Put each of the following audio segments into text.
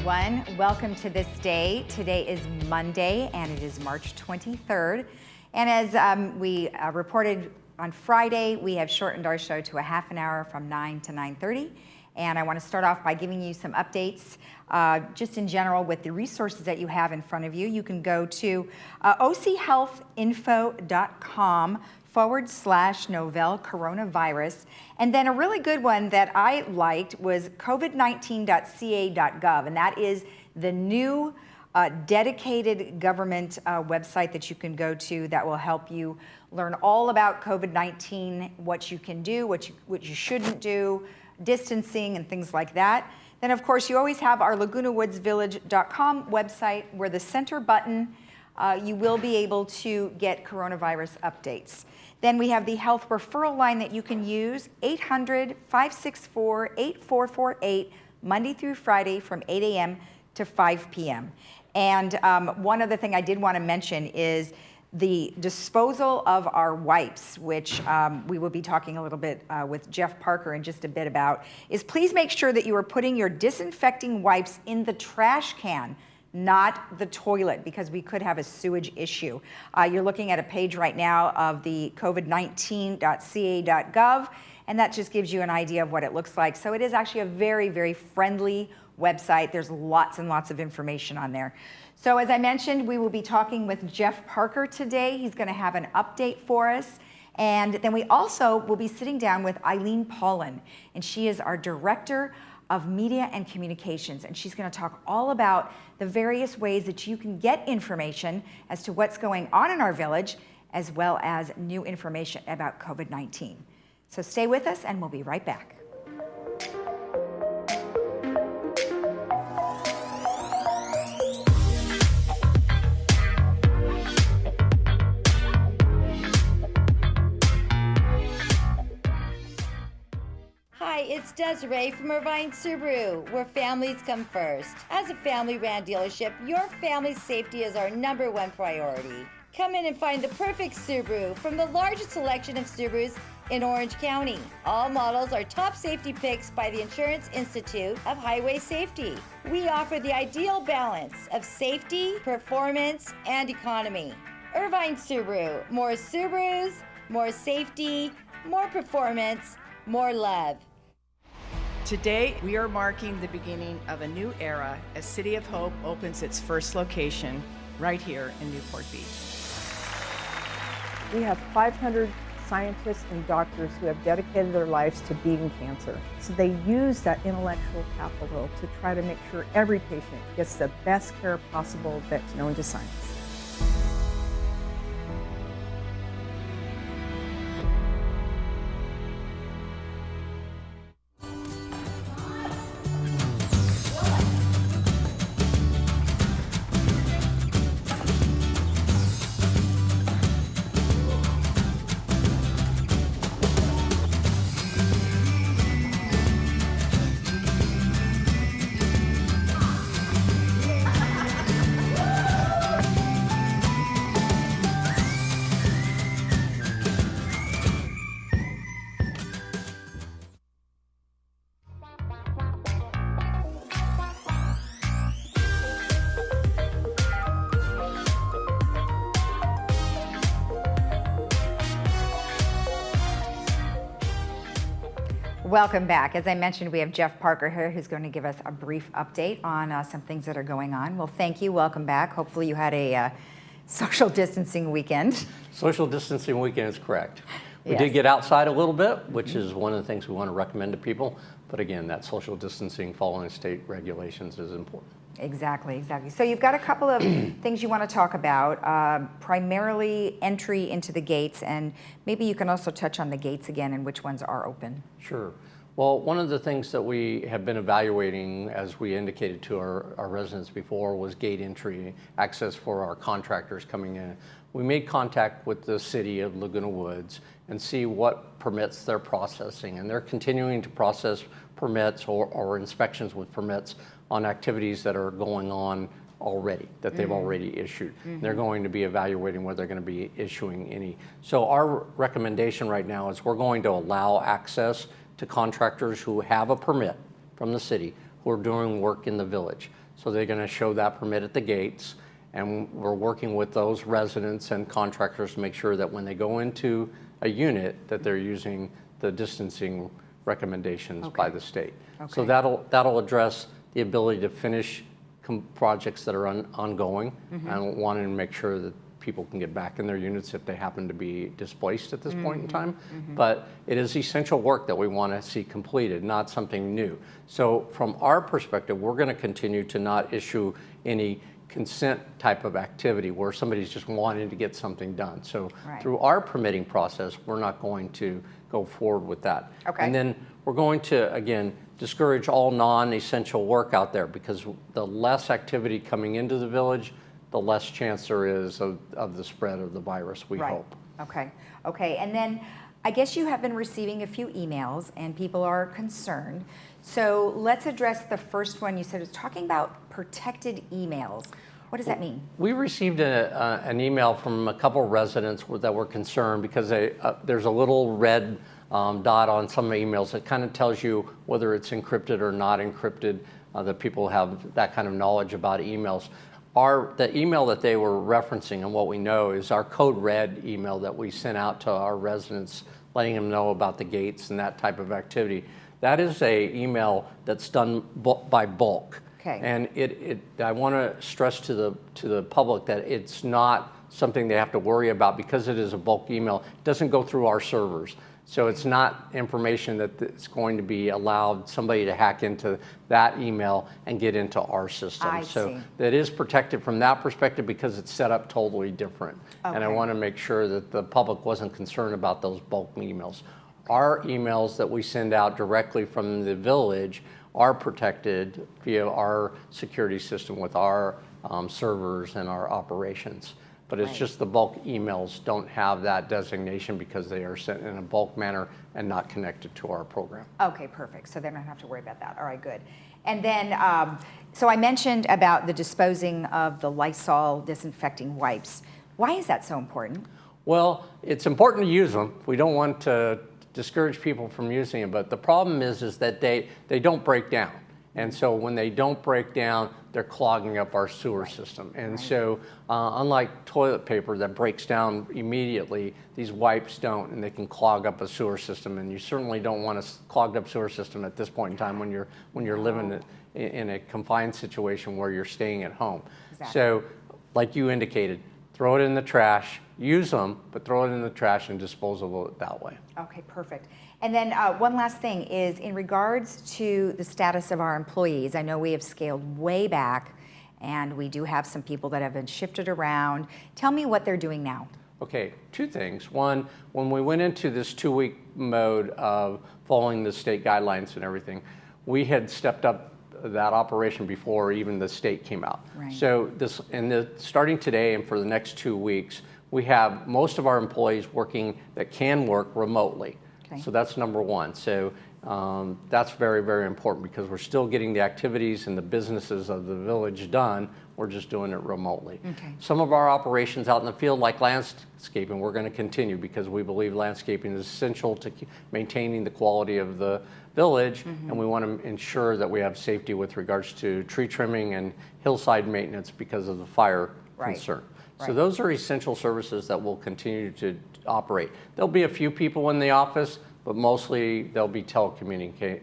everyone. Welcome to This Day. Today is Monday and it is March 23rd. And as we reported on Friday, we have shortened our show to a half an hour from 9 to 9:30. And I want to start off by giving you some updates just in general with the resources that you have in front of you. You can go to ochealthinfo.com/novel coronavirus. And then a really good one that I liked was covid19.ca.gov, and that is the new dedicated government website that you can go to that will help you learn all about COVID-19, what you can do, what you shouldn't do, distancing and things like that. Then of course you always have our lagunawoodsvillage.com website where the center button you will be able to get coronavirus updates. Then we have the health referral line that you can use, 800-564-8448, Monday through Friday from 8 a.m. to 5 p.m. And one other thing I did want to mention is the disposal of our wipes, which we will be talking a little bit with Jeff Parker in just a bit about, is please make sure that you are putting your disinfecting wipes in the trash can, not the toilet, because we could have a sewage issue. You're looking at a page right now of the covid19.ca.gov, and that just gives you an idea of what it looks like. So it is actually a very, very friendly website. There's lots and lots of information on there. So as I mentioned, we will be talking with Jeff Parker today. He's going to have an update for us. And then we also will be sitting down with Eileen Paulin, and she is our Director of Media and Communications, and she's going to talk all about the various ways that you can get information as to what's going on in our village, as well as new information about COVID-19. So stay with us and we'll be right back. It's Desiree from Irvine Subaru, where families come first. As a family-ran dealership, your family's safety is our #1 priority. Come in and find the perfect Subaru from the largest selection of Subarus in Orange County. All models are top safety picks by the Insurance Institute of Highway Safety. We offer the ideal balance of safety, performance, and economy. Irvine Subaru, more Subarus, more safety, more performance, more love. Today, we are marking the beginning of a new era as City of Hope opens its first location right here in Newport Beach. We have 500 scientists and doctors who have dedicated their lives to beating cancer. So they use that intellectual capital to try to make sure every patient gets the best care possible that's known to science. Welcome back. As I mentioned, we have Jeff Parker here who's going to give us a brief update on some things that are going on. Well, thank you. Welcome back. Hopefully you had a social distancing weekend. Social distancing weekend is correct. We Yes. did get outside a little bit, which is one of the things we want to recommend to people. But again, that social distancing following state regulations is important. Exactly, exactly. So you've got a couple of things you want to talk about, primarily entry into the gates, and maybe you can also touch on the gates again and which ones are open. Sure. Well, one of the things that we have been evaluating, as we indicated to our residents before, was gate entry, access for our contractors coming in. We made contact with the city of Laguna Woods and see what permits they're processing, and they're continuing to process permits or inspections with permits on activities that are going on already, that they've already issued. They're going to be evaluating whether they're going to be issuing any. So our recommendation right now is we're going to allow access to contractors who have a permit from the city who are doing work in the village. So they're going to show that permit at the gates, and we're working with those residents and contractors to make sure that when they go into a unit that they're using the distancing recommendations by the state. So that'll address the ability to finish projects that are ongoing, and wanting to make sure that people can get back in their units if they happen to be displaced at this point in time. But it is essential work that we want to see completed, not something new. So from our perspective, we're going to continue to not issue any consent type of activity where somebody's just wanting to get something done. So through our permitting process, we're not going to go forward with that. And then we're going to, again, discourage all non-essential work out there, because the less activity coming into the village, the less chance there is of the spread of the virus, we hope. Okay, and then I guess you have been receiving a few emails and people are concerned. So let's address the first one. You said it's talking about protected emails. What does that mean? We received an email from a couple residents that were concerned because there's a little red dot on some of the emails that kind of tells you whether it's encrypted or not encrypted, that people have that kind of knowledge about emails. The email that they were referencing, and what we know, is our code red email that we sent out to our residents, letting them know about the gates and that type of activity. That is a email that's done by bulk. And I want to stress to the public that it's not something they have to worry about, because it is a bulk email. It doesn't go through our servers. So it's not information that's going to be allowed somebody to hack into that email and get into our system. So that is protected from that perspective, because it's set up totally different. And I want to make sure that the public wasn't concerned about those bulk emails. Our emails that we send out directly from the village are protected via our security system with our servers and our operations. But it's just the bulk emails don't have that designation because they are sent in a bulk manner and not connected to our program. Okay, perfect. So they don't have to worry about that. All right, good. And then, so I mentioned about the disposing of the Lysol disinfecting wipes. Why is that so important? Well, it's important to use them. We don't want to discourage people from using them, but the problem is that they don't break down. And so when they don't break down, they're clogging up our sewer system. And so unlike toilet paper that breaks down immediately, these wipes don't, and they can clog up a sewer system. And you certainly don't want a clogged up sewer system at this point in time when you're living in a confined situation where you're staying at home. So like you indicated, throw it in the trash, use them, but throw it in the trash and dispose of it that way. Okay, perfect. And then one last thing is in regards to the status of our employees. I know we have scaled way back, and we do have some people that have been shifted around. Tell me what they're doing now. Okay, two things. One, when we went into this 2-week mode of following the state guidelines and everything, we had stepped up that operation before even the state came out. So starting today and for the next 2 weeks, we have most of our employees working that can work remotely. So that's number one. So that's very, very important, because we're still getting the activities and the businesses of the village done. We're just doing it remotely. Some of our operations out in the field, like landscaping, we're going to continue, because we believe landscaping is essential to maintaining the quality of the village, and we want to ensure that we have safety with regards to tree trimming and hillside maintenance because of the fire concern. So those are essential services that will continue to operate. There'll be a few people in the office, but mostly they'll be telecommunicating.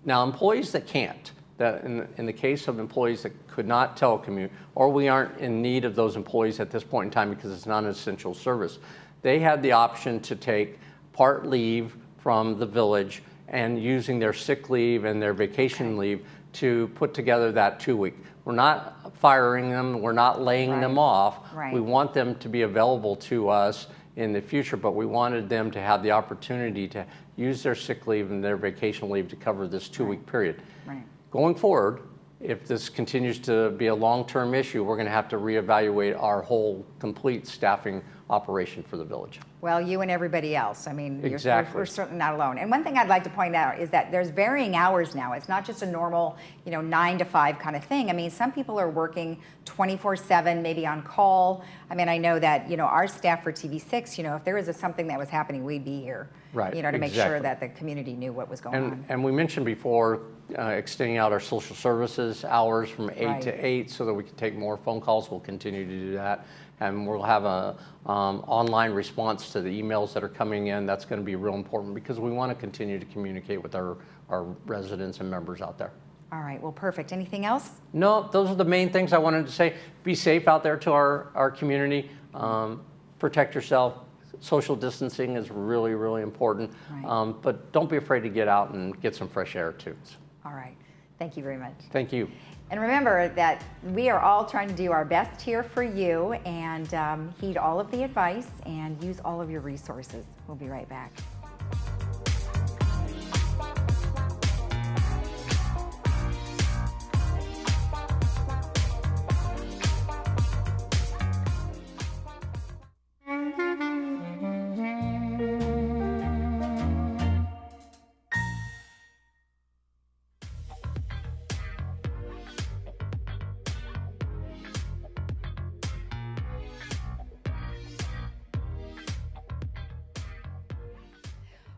Now, employees that can't, that in the case of employees that could not telecommute, or we aren't in need of those employees at this point in time because it's not an essential service, they had the option to take part leave from the village and using their sick leave and their vacation leave to put together that 2-week. We're not firing them, we're not laying them off. We want them to be available to us in the future, but we wanted them to have the opportunity to use their sick leave and their vacation leave to cover this 2-week period. Going forward, if this continues to be a long-term issue, we're going to have to reevaluate our whole complete staffing operation for the village. Well, you and everybody else. I mean, Exactly. we're certainly not alone. And one thing I'd like to point out is that there's varying hours now. It's not just a normal, 9 to 5 kind of thing. I mean, some people are working 24/7, maybe on call. I mean, I know that, our staff for TV6, if there was something that was happening, we'd be here. Right, To make sure exactly. that the community knew what was going on. And we mentioned before extending out our social services hours from 8 to Right. 8 so that we can take more phone calls. We'll continue to do that. And we'll have a online response to the emails that are coming in. That's going to be real important because we want to continue to communicate with our residents and members out there. All right, well, perfect. Anything else? No, those are the main things I wanted to say. Be safe out there to our community. Protect yourself. Social distancing is really, really important. Right. But don't be afraid to get out and get some fresh air too. All right. Thank you very much. Thank you. And remember that we are all trying to do our best here for you and heed all of the advice and use all of your resources. We'll be right back.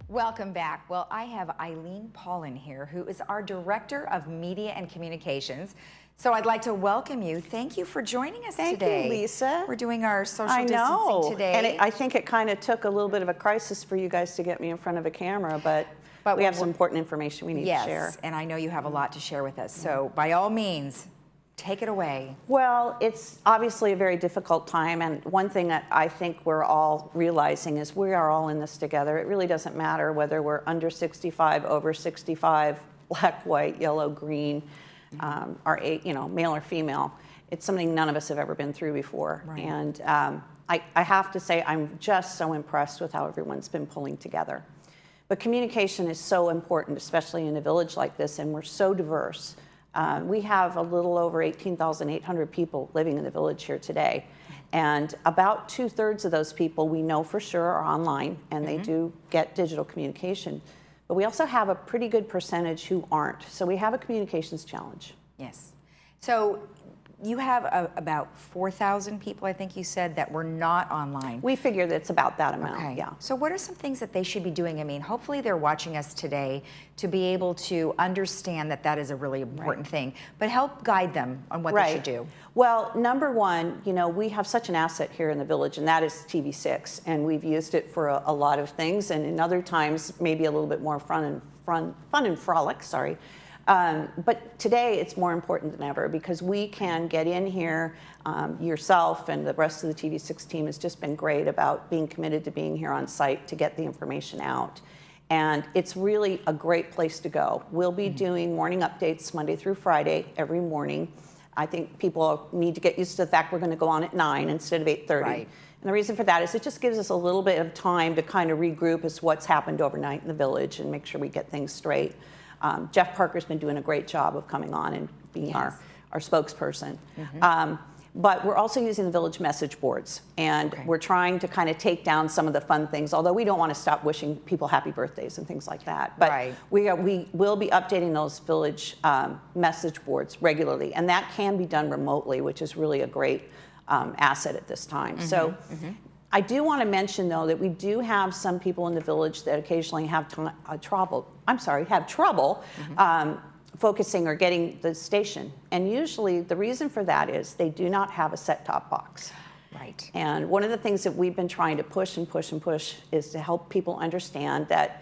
Welcome back. Well, I have Eileen Paulin here, who is our Director of Media and Communications. So I'd like to welcome you. Thank you for joining us today. Thank you, Lisa. We're doing our social I know. distancing today. And I think it kind of took a little bit of a crisis for you guys to get me in front of a camera, but we have some important information we need to share. Yes, and I know you have a lot to share with us. So by all means, take it away. Well, it's obviously a very difficult time, and one thing that I think we're all realizing is we are all in this together. It really doesn't matter whether we're under 65, over 65, black, white, yellow, green, male or female. It's something none of us have ever been through before. Right. And I have to say I'm just so impressed with how everyone's been pulling together. But communication is so important, especially in a village like this, and we're so diverse. We have a little over 18,800 people living in the village here today. And about 2/3 of those people we know for sure are online, and they do get digital communication. But we also have a pretty good percentage who aren't. So we have a communications challenge. Yes. So you have about 4,000 people, I think you said, that were not online. We figure that it's about that amount, Okay. yeah. So what are some things that they should be doing? I mean, hopefully they're watching us today to be able to understand that that is a really important thing, but help guide them on what they should do. Well, number one, we have such an asset here in the village, and that is TV6, and we've used it for a lot of things, and in other times, maybe a little bit more fun and frolic, sorry. But today it's more important than ever because we can get in here. Yourself and the rest of the TV6 team has just been great about being committed to being here on site to get the information out. And it's really a great place to go. We'll be doing morning updates Monday through Friday every morning. I think people need to get used to the fact we're going to go on at 9 instead of 8:30. Right. And the reason for that is it just gives us a little bit of time to kind of regroup as what's happened overnight in the village and make sure we get things straight. Jeff Parker's been doing a great job of coming on and being our spokesperson. But we're also using the village message boards, and we're trying to kind of take down some of the fun things, although we don't want to stop wishing people happy birthdays and things like that. But we will be updating those village message boards regularly, and that can be done remotely, which is really a great asset at this time. So I do want to mention, though, that we do have some people in the village that occasionally have trouble focusing or getting the station. And usually the reason for that is they do not have a set-top box. Right. And one of the things that we've been trying to push and push and push is to help people understand that,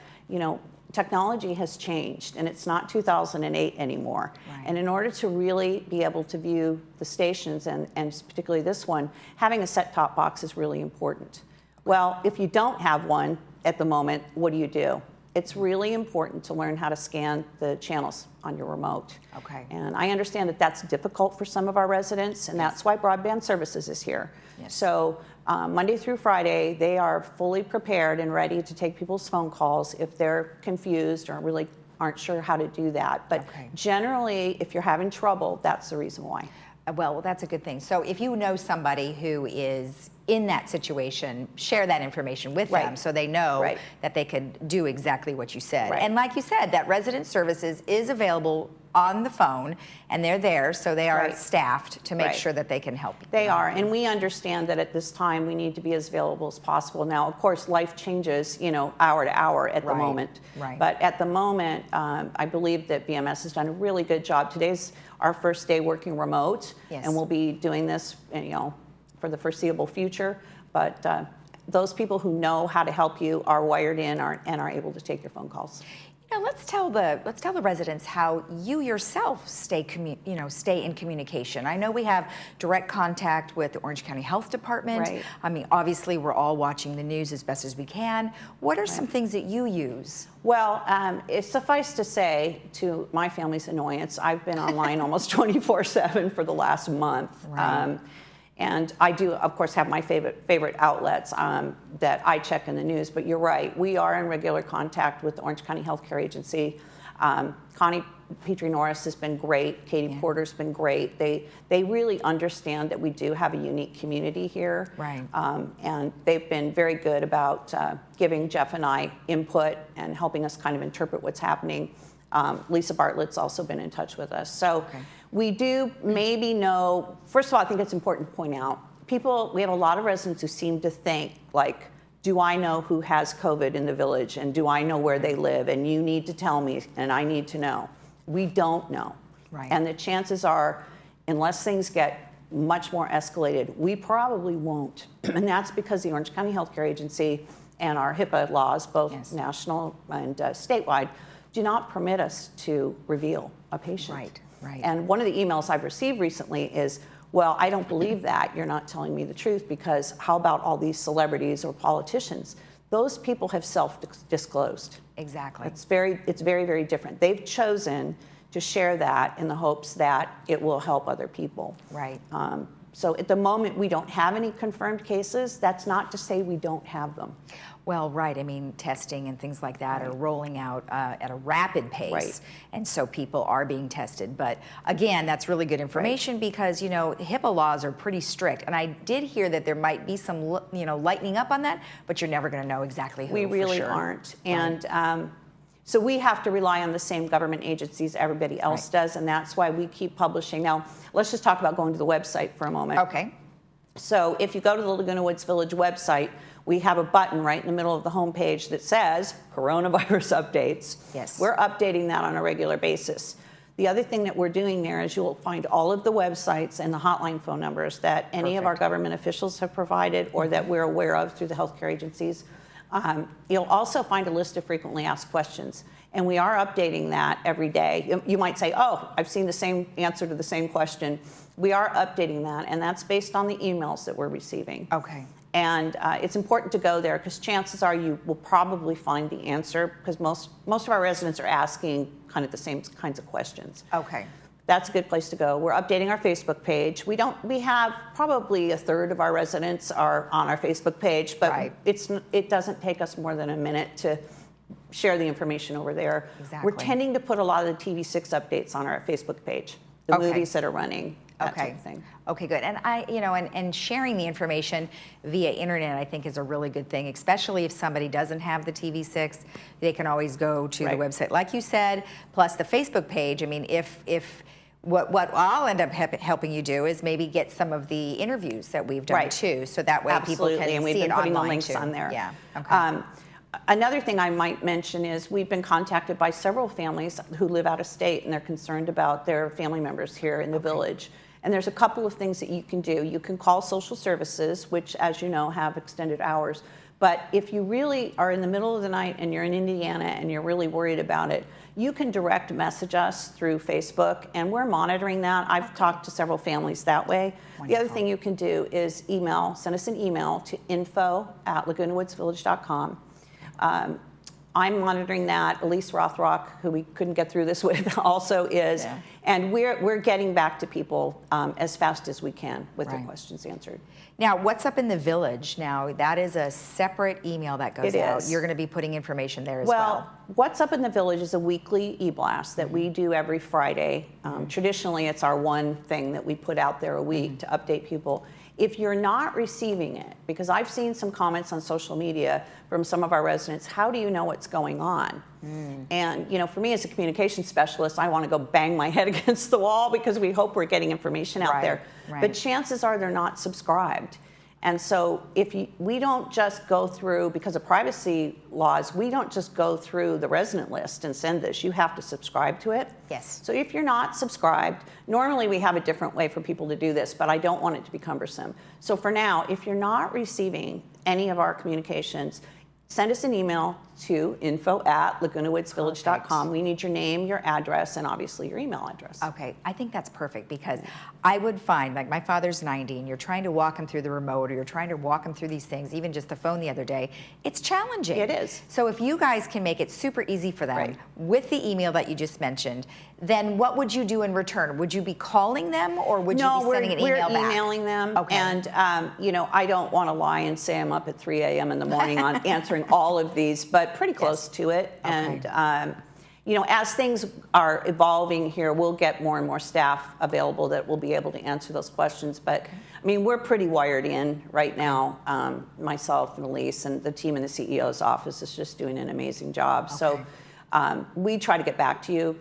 technology has changed and it's not 2008 anymore. Right. And in order to really be able to view the stations, and particularly this one, having a set-top box is really important. Well, if you don't have one at the moment, what do? It's really important to learn how to scan the channels on your remote. Okay. And I understand that that's difficult for some of our residents, and that's why Broadband Services is here. Yes. So Monday through Friday, they are fully prepared and ready to take people's phone calls if they're confused or really aren't sure how to do that. But generally, if you're having trouble, that's the reason why. Well, that's a good thing. So if you know somebody who is in that situation, share that information with Right. them so they know Right. that they could do exactly what you said. Right. And like you said, that resident services is available on the phone, and they're there, so they are Right. staffed to make Right. sure that they can help you. They are, and we understand that at this time we need to be as available as possible. Now, of course, life changes, you know, hour to hour at the Right, moment. right. But at the moment, I believe that BMS has done a really good job. Today's our first day working remote, Yes. and we'll be doing this, you know, for the foreseeable future. But those people who know how to help you are wired in and are able to take your phone calls. Now let's tell the residents how you yourself stay in communication. I know we have direct contact with the Orange County Health Department. Right. I mean, obviously we're all watching the news as best as we can. What are some things that you use? Well, it's suffice to say, to my family's annoyance, I've been online almost 24/7 for the last month. Right. And I do, of course, have my favorite outlets that I check in the news. But you're right, we are in regular contact with the Orange County Healthcare Agency. Connie Petrie-Norris has been great. Katie Porter's been great. They really understand that we do have a unique community here. Right. And they've been very good about giving Jeff and I input and helping us kind of interpret what's happening. Lisa Bartlett's also been in touch with us. So we do maybe know, first of all, I think it's important to point out, we have a lot of residents who seem to think, like, do I know who has COVID in the village, and do I know where they live, and you need to tell me, and I need to know. We don't know. Right. And the chances are, unless things get much more escalated, we probably won't. And that's because the Orange County Healthcare Agency and our HIPAA laws, both national and statewide, do not permit us to reveal a patient. Right, right. And one of the emails I've received recently is, well, I don't believe that. You're not telling me the truth, because how about all these celebrities or politicians? Those people have self-disclosed. Exactly. It's very, very different. They've chosen to share that in the hopes that it will help other people. Right. So at the moment, we don't have any confirmed cases. That's not to say we don't have them. Well, right. I mean, testing and things like that are rolling out at a rapid pace. Right. And so people are being tested. But again, that's really good information because, you know, HIPAA laws are pretty strict. And I did hear that there might be some, you know, lightening up on that, but you're never going to know exactly who. We really for sure. aren't. And so we have to rely on the same government agencies everybody else does. And that's why we keep publishing. Now, let's just talk about going to the website for a moment. Okay. So if you go to the Laguna Woods Village website, we have a button right in the middle of the homepage that says coronavirus updates. Yes. We're updating that on a regular basis. The other thing that we're doing there is you'll find all of the websites and the hotline phone numbers that any of our government officials have provided or that we're aware of through the healthcare agencies. You'll also find a list of frequently asked questions. And we are updating that every day. You might say, oh, I've seen the same answer to the same question. We are updating that, and that's based on the emails that we're receiving. Okay. And it's important to go there because chances are you will probably find the answer because most of our residents are asking kind of the same kinds of questions. Okay. That's a good place to go. We're updating our Facebook page. We have probably a third of our residents are on our Facebook page, but it doesn't take us more than a minute to share the information over there. Exactly. We're tending to put a lot of the TV6 updates on our Facebook page, the movies that are running. That type of thing. Okay, good. And and sharing the information via internet, I think, is a really good thing, especially if somebody doesn't have the TV6. They can always go to the website, like you said, plus the Facebook page. I mean, if what I'll end up helping you do is maybe get some of the interviews that we've done too, so that way people can and we've see been it putting the online links too. on there. Yeah. Okay. Another thing I might mention is we've been contacted by several families who live out of state and they're concerned about their family members here in the village. And there's a couple of things that you can do. You can call social services, which, as you know, have extended hours. But if you really are in the middle of the night and you're in Indiana and you're really worried about it, you can direct message us through Facebook, and we're monitoring that. I've talked to several families that way. Wonderful. The other thing you can do is send us an email to info@lagunawoodsvillage.com. I'm monitoring that. Elise Rothrock, who we couldn't get through this with, also is. Yeah. And we're getting back to people as fast as we can with their questions answered. Now, what's up in the village? Now, that is a separate email that goes out. Is. You're going to be putting information there as well. Well, what's up in the village is a weekly e-blast that we do every Friday. Traditionally, it's our one thing that we put out there a week to update people. If you're not receiving it, because I've seen some comments on social media from some of our residents, how do you know what's going on? And, you know, for me as a communication specialist, I want to go bang my head against the wall because we hope we're getting information out there. But chances are they're not subscribed. And so we don't just go through, because of privacy laws, we don't just go through the resident list and send this. You have to subscribe to it. Yes. So if you're not subscribed, normally we have a different way for people to do this, but I don't want it to be cumbersome. So for now, if you're not receiving any of our communications, send us an email to info@lagunawoodsvillage.com. We need your name, your address, and obviously your email address. Okay, I think that's perfect, because I would find, like, my father's 90 and you're trying to walk him through the remote, or you're trying to walk him through these things, even just the phone the other day, it's challenging. It is. So if you guys can make it super easy for them with the email that you just mentioned, then what would you do in return? Would you be calling them, or would you be sending an email back? No, we're emailing them. Okay. And, you know, I don't want to lie and say I'm up at 3 a.m. in the morning on answering all of these, but pretty close to it. Okay. And, you know, as things are evolving here, we'll get more and more staff available that will be able to answer those questions. But, I mean, we're pretty wired in right now. Myself and Elise and the team in the CEO's office is just doing an amazing job. So we try to get back to you.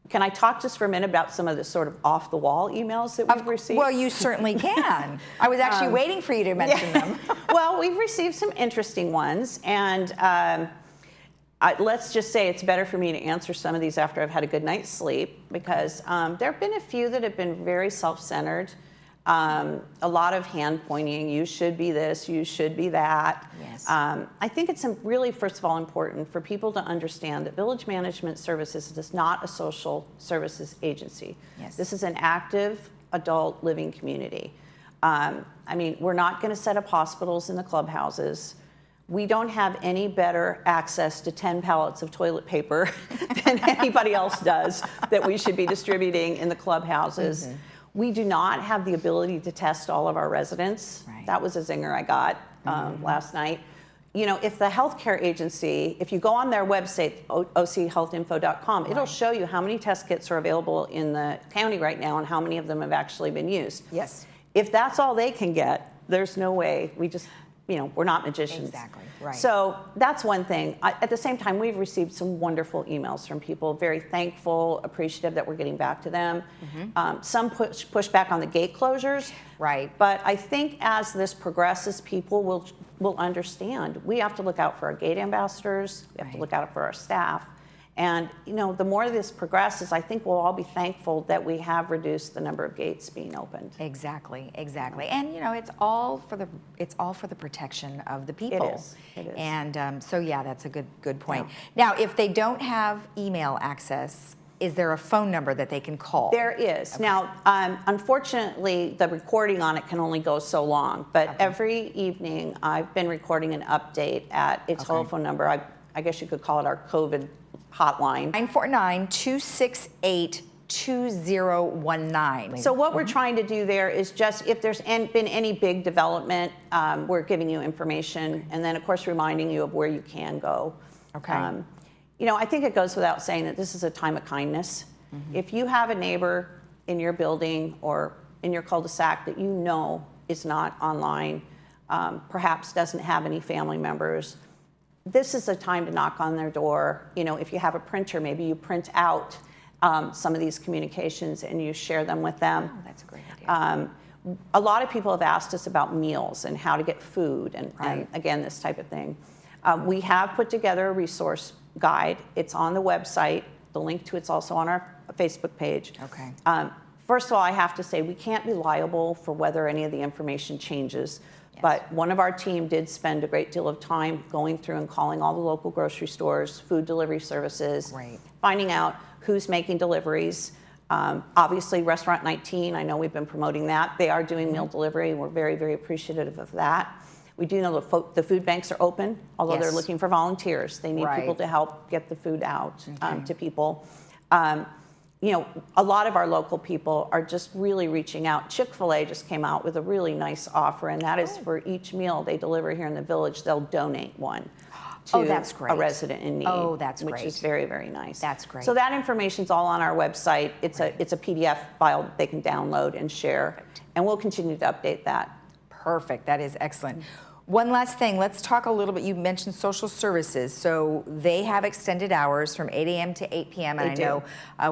Can I talk just for a minute about some of the sort of off-the-wall emails that we've received? Well, you certainly can. I was actually waiting for you to mention them. Well, we've received some interesting ones, and let's just say it's better for me to answer some of these after I've had a good night's sleep, because there have been a few that have been very self-centered. A lot of hand pointing, you should be this, you should be that. Yes. I think it's really, first of all, important for people to understand that Village Management Services is not a social services agency. Yes. This is an active adult living community. I mean, we're not going to set up hospitals in the clubhouses. We don't have any better access to 10 pallets of toilet paper than anybody else does that we should be distributing in the clubhouses. We do not have the ability to test all of our residents. That was a zinger I got last night. You know, if the healthcare agency, if you go on their website, ochealthinfo.com, it'll show you how many test kits are available in the county right now and how many of them have actually been used. Yes. If that's all they can get, there's no way. We just, you know, we're not magicians. Exactly, right. So that's one thing. At the same time, we've received some wonderful emails from people, very thankful, appreciative that we're getting back to them. Some push back on the gate closures. Right. But I think as this progresses, people will understand. We have to look out for our gate ambassadors. We have to look out for our staff. And, you know, the more this progresses, I think we'll all be thankful that we have reduced the number of gates being opened. Exactly, exactly. And, you know, it's all for the protection of the people. It is. It is. And so, yeah, that's a good point. Now, if they don't have email access, is there a phone number that they can call? There is. Okay. Now, unfortunately, the recording on it can only go so long. But every evening, I've been recording an update at its telephone number. I guess you could call it our COVID hotline. 949-268-2019. So what we're trying to do there is just, if there's been any big development, we're giving you information, and then, of course, reminding you of where you can go. Okay. You know, I think it goes without saying that this is a time of kindness. If you have a neighbor in your building or in your cul-de-sac that you know is not online, perhaps doesn't have any family members, this is a time to knock on their door. You know, if you have a printer, maybe you print out some of these communications and you share them with them. Oh, that's a great idea. A lot of people have asked us about meals and how to get food and again, this type of thing. We have put together a resource guide. It's on the website. The link to it's also on our Facebook page. Okay. First of all, I have to say we can't be liable for whether any of the information changes. Yes. But one of our team did spend a great deal of time going through and calling all the local grocery stores, food delivery services, finding out who's making deliveries. Obviously, Restaurant 19, I know we've been promoting that. They are doing meal delivery, and we're very, very appreciative of that. We do know the food banks are open, although they're looking for volunteers. They need people to help get the food out to people. You know, a lot of our local people are just really reaching out. Chick-fil-A just came out with a really nice offer, and that is for each meal they deliver here in the village, they'll donate one to a resident in need. Oh, that's great. Which is very, very nice. That's great. So that information's all on our website. It's a PDF file that they can download and share. And we'll continue to update that. Perfect. That is excellent. One last thing, let's talk a little bit. You mentioned social services. So they have extended hours from 8 a.m. to 8 p.m. And I know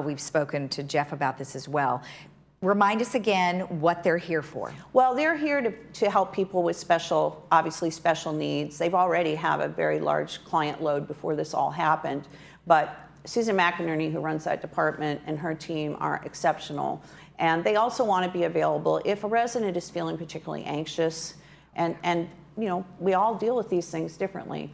we've spoken to Jeff about this as well. Remind us again what they're here for. Well, they're here to help people with obviously special needs. They've already have a very large client load before this all happened. But Susan McInerney, who runs that department, and her team are exceptional. And they also want to be available if a resident is feeling particularly anxious, and you know, we all deal with these things differently.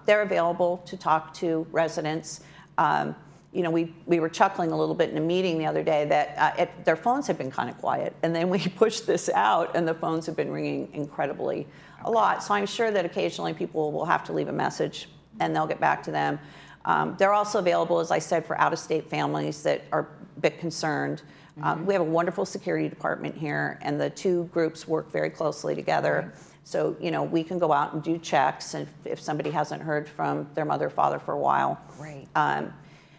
They're available to talk to residents. You know, we were chuckling a little bit in a meeting the other day that their phones have been kind of quiet, and then we pushed this out, and the phones have been ringing incredibly a lot. So I'm sure that occasionally people will have to leave a message, and they'll get back to them. They're also available, as I said, for out-of-state families that are a bit concerned. We have a wonderful security department here, and the two groups work very closely together. So, you know, we can go out and do checks if somebody hasn't heard from their mother or father for a while. Great.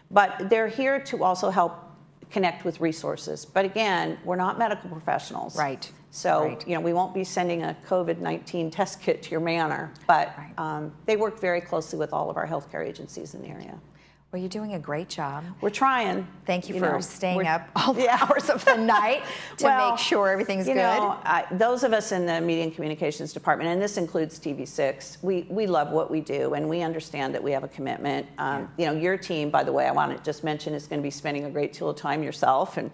But they're here to also help connect with resources. But again, we're not medical professionals. Right. So, you know, we won't be sending a COVID-19 test kit to your manor, but they work very closely with all of our healthcare agencies in the area. Well, you're doing a great job. We're trying. Thank you for staying up all the hours of the night to make sure everything's good. Know, those of us in the Media and Communications Department, and this includes TV6, we love what we do, and we understand that we have a commitment. You know, your team, by the way, I want to just mention, is going to be spending a great deal of time yourself and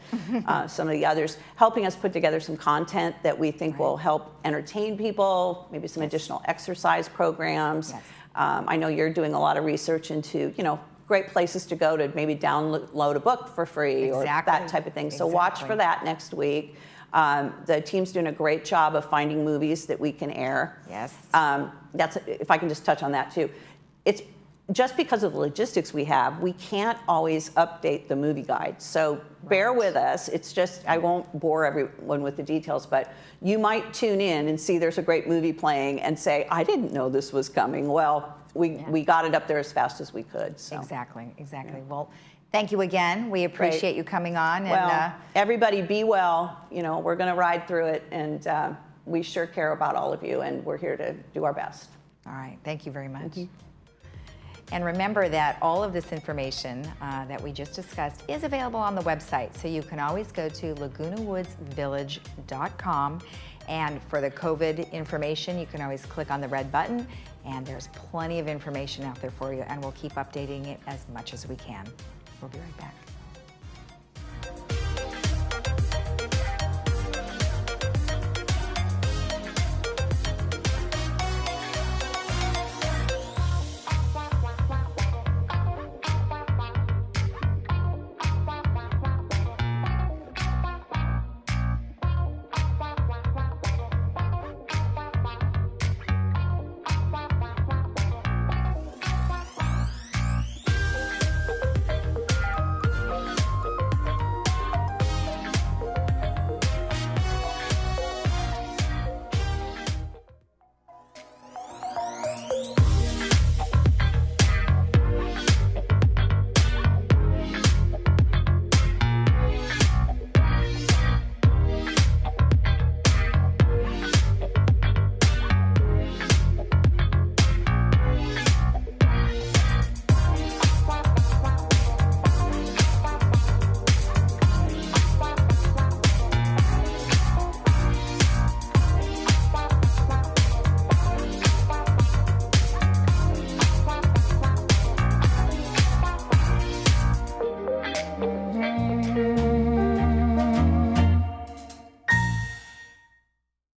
some of the others helping us put together some content that we think will help entertain people, maybe some additional exercise programs. I know you're doing a lot of research into, you know, great places to go to maybe download a book for free or that type of thing. So watch for that next week. The team's doing a great job of finding movies that we can air. Yes. That's, if I can just touch on that too. It's just because of the logistics we have, we can't always update the movie guide. So bear with us. It's just, I won't bore everyone with the details, but you might tune in and see there's a great movie playing and say, I didn't know this was coming. Well, we got it up there as fast as we could. So. Exactly. Well, thank you again. We appreciate you coming on. Well, everybody be well. You know, we're going to ride through it, and we sure care about all of you, and we're here to do our best. All right. Thank you very much. And remember that all of this information that we just discussed is available on the website. So you can always go to lagunawoodsvillage.com. And for the COVID information, you can always click on the red button, and there's plenty of information out there for you, and we'll keep updating it as much as we can. We'll be right back.